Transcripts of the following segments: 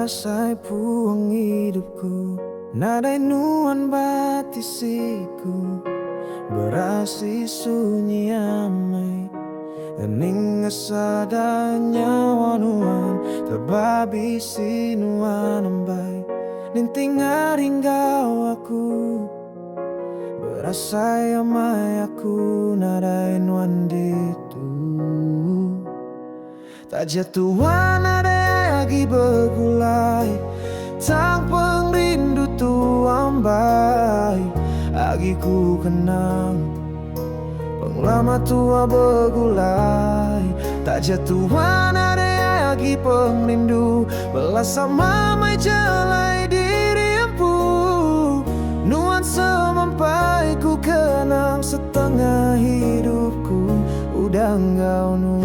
Berasai puang hidupku, nadai nuan batisiku, berasi sunyi amai, hening sadanya wanuan, terbabi sinuan ambai, ninting aringgau aku, berasai amai aku, nadai nuan ditu. Tak jatuhan ada lagi bergulai, tang pengrindu tuambai, lagi ku kenang penglama tua bergulai. Tak jatuhan ada lagi pengrindu, belas sama mai jelai diri empu, nuan semampai ku kenang setengah hidupku, udah engkau nuan.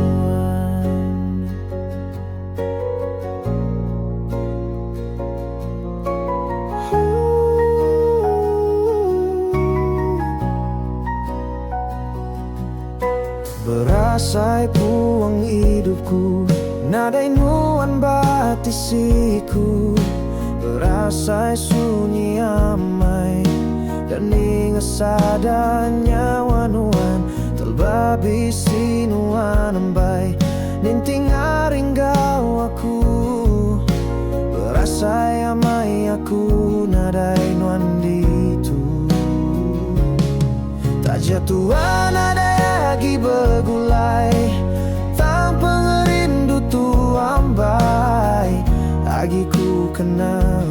Berasai puang hidupku, nadai nuan batisiku, berasai sunyi amai, dan ingat sadanya wanuan, terbabi sinuan ambai, ninting aringgau aku, berasai amai aku, nadai nuan ditu. Tak jatuhan ada lagi bergulai, tang pengerindu tuambai, lagi ku kenal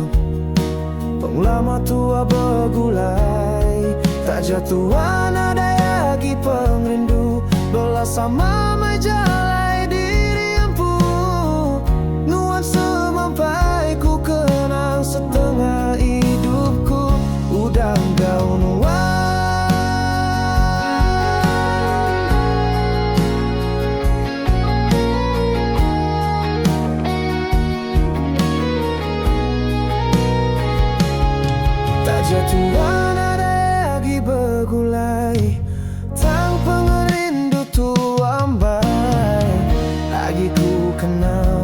penglama tua bergulai. Tak jatuhan ada lagi pengrindu, belas sama majalai diri empu, nuan semampai ku kenang setengah hidupku, udah engkau nuan. Jatuhan ada lagi bergulai, tang pengerindu tuambai, lagi ku kenal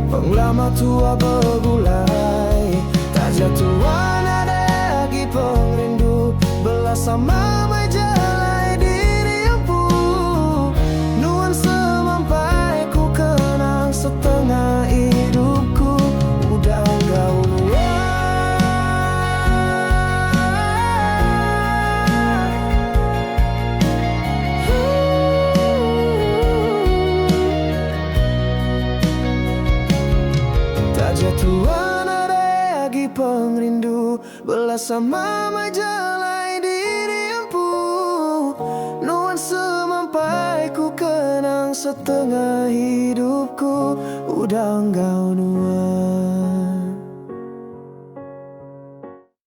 penglama tua bergulai. Tak jatuhan ada lagi pengrindu, belas sama mai jelai diri empu, nuan semampai ku kenang setengah hidupku, udah engkau nuan. Jatuhan ada lagi pengrindu, belas sama majalai diri empu, nuan semampai ku kenang setengah hidupku, udah engkau nuan.